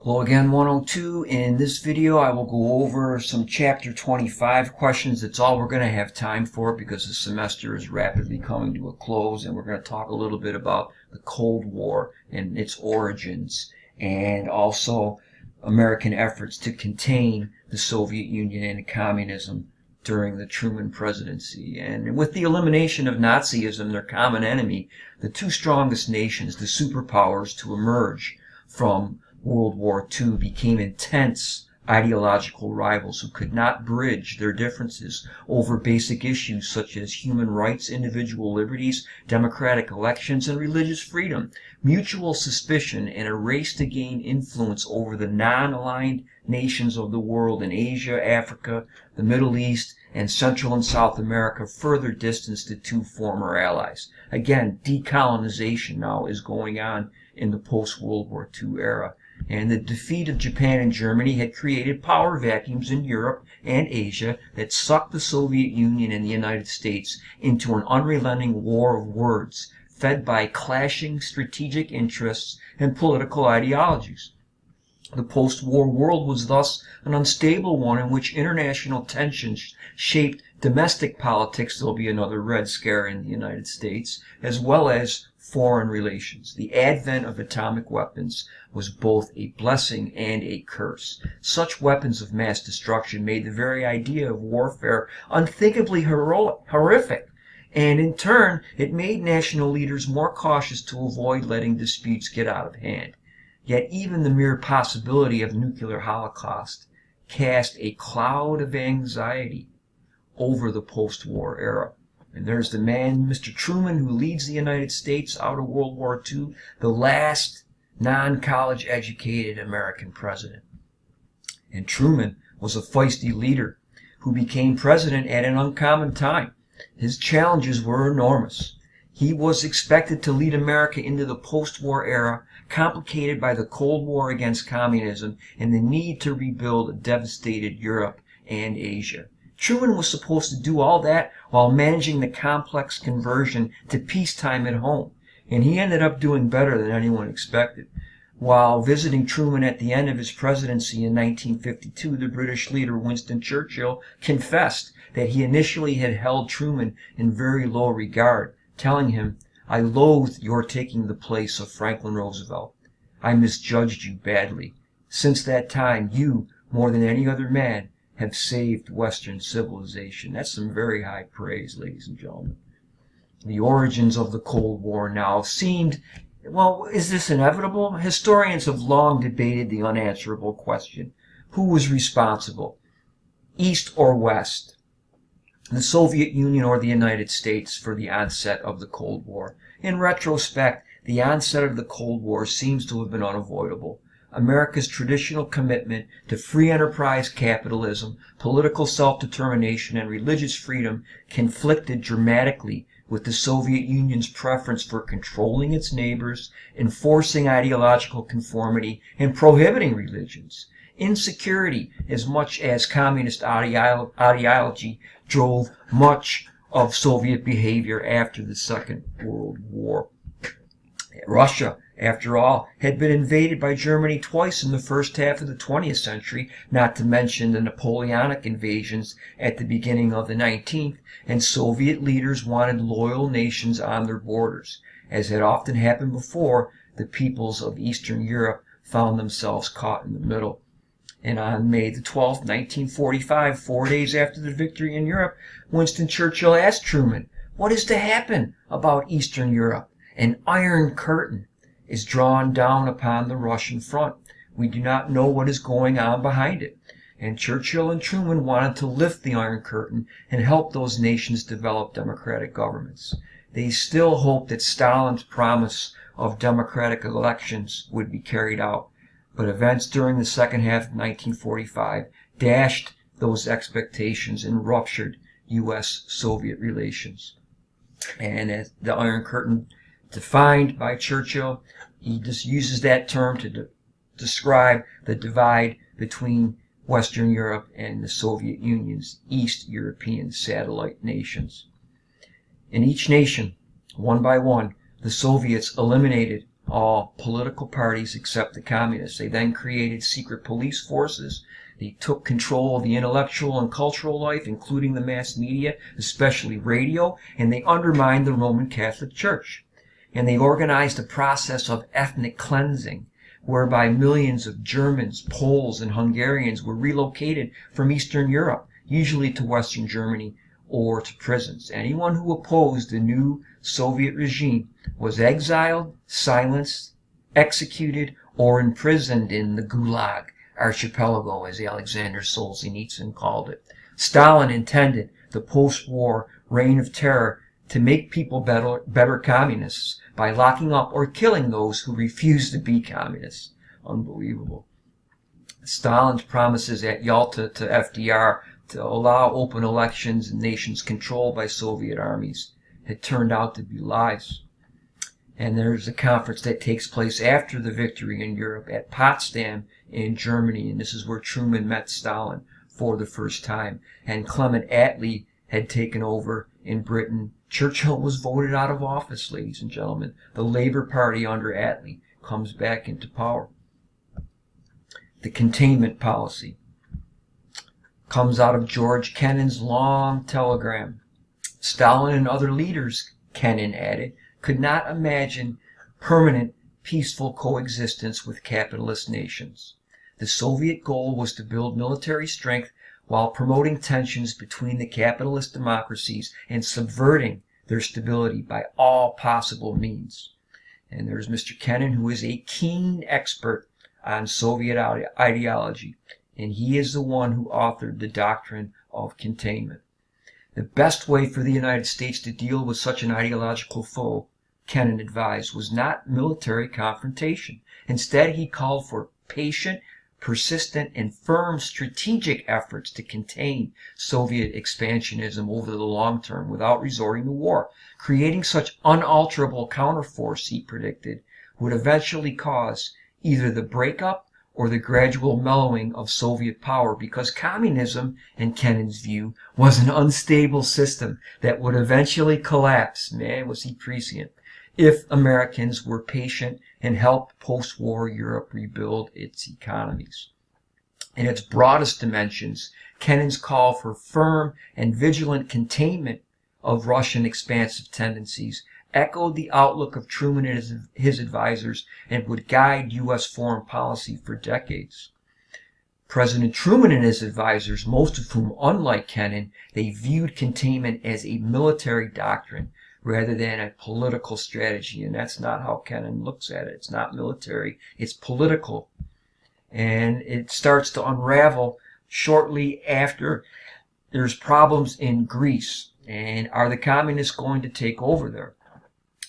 Hello again, 102. In this video, I will go over some chapter 25 questions. That's all we're going to have time for because the semester is rapidly coming to a close, and we're going to talk a little bit about the Cold War and its origins, and also American efforts to contain the Soviet Union and communism during the Truman presidency. And with the elimination of Nazism, their common enemy, the two strongest nations, the superpowers to emerge from World War II, became intense ideological rivals who could not bridge their differences over basic issues such as human rights, individual liberties, democratic elections, and religious freedom. Mutual suspicion and a race to gain influence over the non-aligned nations of the world in Asia, Africa, the Middle East, and Central and South America further distanced the two former allies. Again, decolonization now is going on in the post-World War II era. And the defeat of Japan and Germany had created power vacuums in Europe and Asia that sucked the Soviet Union and the United States into an unrelenting war of words, fed by clashing strategic interests and political ideologies. The post-war world was thus an unstable one in which international tensions shaped domestic politics. There'll be another Red Scare in the United States, as well as foreign relations. The advent of atomic weapons was both a blessing and a curse. Such weapons of mass destruction made the very idea of warfare unthinkably horrific, and in turn, it made national leaders more cautious to avoid letting disputes get out of hand. Yet even the mere possibility of nuclear holocaust cast a cloud of anxiety over the post-war era. And there's the man, Mr. Truman, who leads the United States out of World War II, the last non-college educated American president. And Truman was a feisty leader who became president at an uncommon time. His challenges were enormous. He was expected to lead America into the post-war era, complicated by the Cold War against communism and the need to rebuild a devastated Europe and Asia. Truman was supposed to do all that while managing the complex conversion to peacetime at home, and he ended up doing better than anyone expected. While visiting Truman at the end of his presidency in 1952, the British leader Winston Churchill confessed that he initially had held Truman in very low regard, telling him, "I loathe your taking the place of Franklin Roosevelt. I misjudged you badly. Since that time, you, more than any other man, have saved Western civilization." That's some very high praise, ladies and gentlemen. The origins of the Cold War now seemed, well, is this inevitable? Historians have long debated the unanswerable question. Who was responsible? East or West? The Soviet Union or the United States for the onset of the Cold War? In retrospect, the onset of the Cold War seems to have been unavoidable. America's traditional commitment to free enterprise capitalism, political self-determination, and religious freedom conflicted dramatically with the Soviet Union's preference for controlling its neighbors, enforcing ideological conformity, and prohibiting religions. Insecurity, as much as communist ideology, drove much of Soviet behavior after the Second World War. Russia, after all, had been invaded by Germany twice in the first half of the 20th century, not to mention the Napoleonic invasions at the beginning of the 19th, and Soviet leaders wanted loyal nations on their borders. As had often happened before, the peoples of Eastern Europe found themselves caught in the middle. And on May the 12th, 1945, 4 days after the victory in Europe, Winston Churchill asked Truman, "What is to happen about Eastern Europe? An iron curtain is drawn down upon the Russian front. We do not know what is going on behind it." And Churchill and Truman wanted to lift the Iron Curtain and help those nations develop democratic governments. They still hoped that Stalin's promise of democratic elections would be carried out, but events during the second half of 1945 dashed those expectations and ruptured U.S.-Soviet relations. And as the Iron Curtain, defined by Churchill, he just uses that term to describe the divide between Western Europe and the Soviet Union's East European satellite nations. In each nation, one by one, the Soviets eliminated all political parties except the communists. They then created secret police forces. They took control of the intellectual and cultural life, including the mass media, especially radio, and they undermined the Roman Catholic Church. And they organized a process of ethnic cleansing, whereby millions of Germans, Poles, and Hungarians were relocated from Eastern Europe, usually to Western Germany or to prisons. Anyone who opposed the new Soviet regime was exiled, silenced, executed, or imprisoned in the Gulag Archipelago, as Alexander Solzhenitsyn called it. Stalin intended the post-war reign of terror to make people better communists by locking up or killing those who refused to be communists. Unbelievable. Stalin's promises at Yalta to FDR to allow open elections in nations controlled by Soviet armies had turned out to be lies. And there's a conference that takes place after the victory in Europe at Potsdam in Germany, and this is where Truman met Stalin for the first time. And Clement Attlee had taken over in Britain. Churchill was voted out of office, ladies and gentlemen. The Labour Party under Attlee comes back into power. The containment policy comes out of George Kennan's long telegram. Stalin and other leaders, Kennan added, could not imagine permanent, peaceful coexistence with capitalist nations. The Soviet goal was to build military strength while promoting tensions between the capitalist democracies and subverting their stability by all possible means. And there's Mr. Kennan, who is a keen expert on Soviet ideology, and he is the one who authored the Doctrine of Containment. The best way for the United States to deal with such an ideological foe, Kennan advised, was not military confrontation. Instead, he called for patient, persistent, and firm strategic efforts to contain Soviet expansionism over the long term without resorting to war. Creating such unalterable counterforce, he predicted, would eventually cause either the breakup or the gradual mellowing of Soviet power, because communism, in Kennan's view, was an unstable system that would eventually collapse, man was he prescient, if Americans were patient and helped post-war Europe rebuild its economies. In its broadest dimensions, Kennan's call for firm and vigilant containment of Russian expansive tendencies echoed the outlook of Truman and his advisors and would guide U.S. foreign policy for decades. President Truman and his advisors, most of whom, unlike Kennan, they viewed containment as a military doctrine rather than a political strategy, and that's not how Kennan looks at it. It's not military, it's political. And it starts to unravel shortly after there's problems in Greece. And are the communists going to take over there?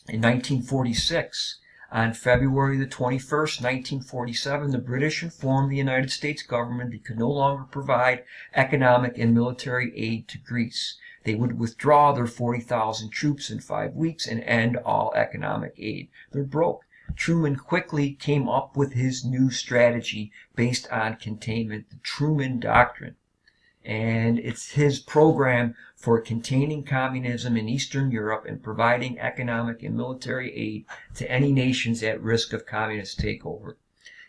In 1946, on February the 21st, 1947, the British informed the United States government they could no longer provide economic and military aid to Greece. They would withdraw their 40,000 troops in 5 weeks and end all economic aid. They're broke. Truman quickly came up with his new strategy based on containment, the Truman Doctrine. And it's his program for containing communism in Eastern Europe and providing economic and military aid to any nations at risk of communist takeover.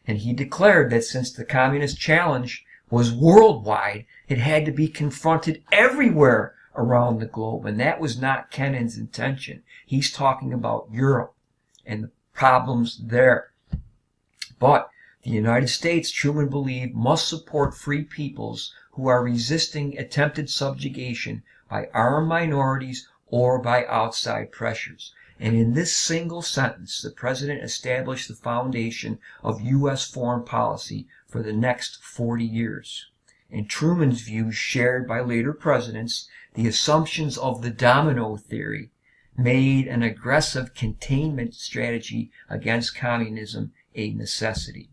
And he declared that since the communist challenge was worldwide, it had to be confronted everywhere around the globe. And that was not Kennan's intention. He's talking about Europe and the problems there. But the United States, Truman believed, must support free peoples who are resisting attempted subjugation by armed minorities or by outside pressures. And in this single sentence, the president established the foundation of U.S. foreign policy for the next 40 years. In Truman's view, shared by later presidents, the assumptions of the domino theory made an aggressive containment strategy against communism a necessity.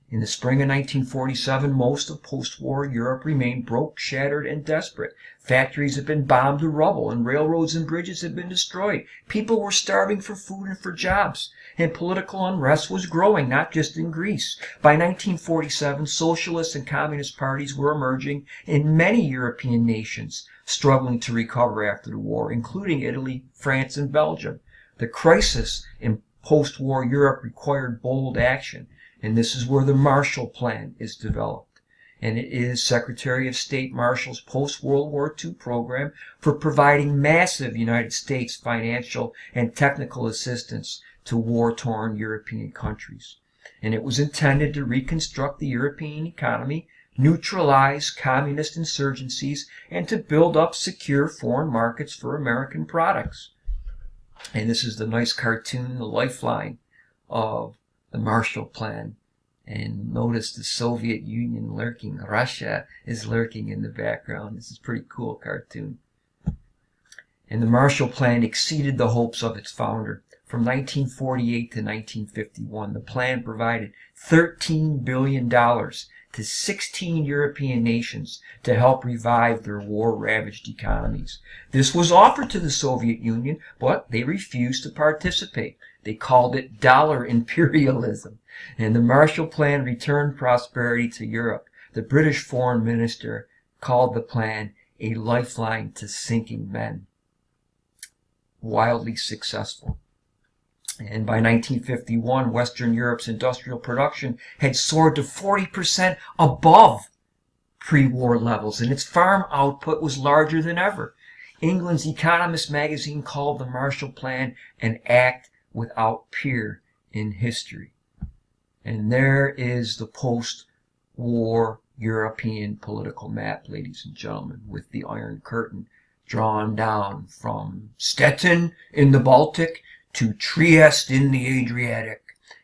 In the spring of 1947, most of post-war Europe remained broke, shattered, and desperate. Factories had been bombed to rubble, and railroads and bridges had been destroyed. People were starving for food and for jobs, and political unrest was growing, not just in Greece. By 1947, socialist and communist parties were emerging in many European nations, struggling to recover after the war, including Italy, France, and Belgium. The crisis in post-war Europe required bold action, and this is where the Marshall Plan is developed. And it is Secretary of State Marshall's post-World War II program for providing massive United States financial and technical assistance to war-torn European countries. And it was intended to reconstruct the European economy, neutralize communist insurgencies, and to build up secure foreign markets for American products. And this is the nice cartoon, the lifeline of the Marshall Plan. And notice the Soviet Union lurking. Russia is lurking in the background. This is a pretty cool cartoon. And the Marshall Plan exceeded the hopes of its founder. From 1948 to 1951, the plan provided $13 billion to 16 European nations to help revive their war-ravaged economies. This was offered to the Soviet Union, but they refused to participate. They called it dollar imperialism. And the Marshall Plan returned prosperity to Europe. The British Foreign Minister called the plan a lifeline to sinking men. Wildly successful. And by 1951, Western Europe's industrial production had soared to 40% above pre-war levels, and its farm output was larger than ever. England's Economist magazine called the Marshall Plan an act without peer in history. And there is the post-war European political map, ladies and gentlemen, with the Iron Curtain drawn down from Stettin in the Baltic to Trieste in the Adriatic.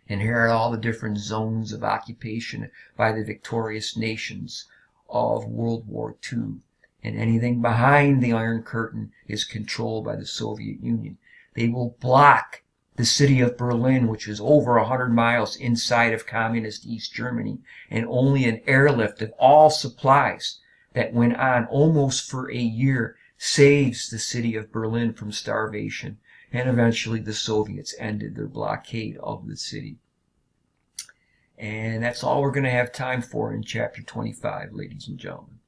And here are all the different zones of occupation by the victorious nations of World War II. And anything behind the Iron Curtain is controlled by the Soviet Union. They will block the city of Berlin, which is over 100 miles inside of communist East Germany, and only an airlift of all supplies that went on almost for a year saves the city of Berlin from starvation. And eventually the Soviets ended their blockade of the city. And that's all we're going to have time for in Chapter 25, ladies and gentlemen.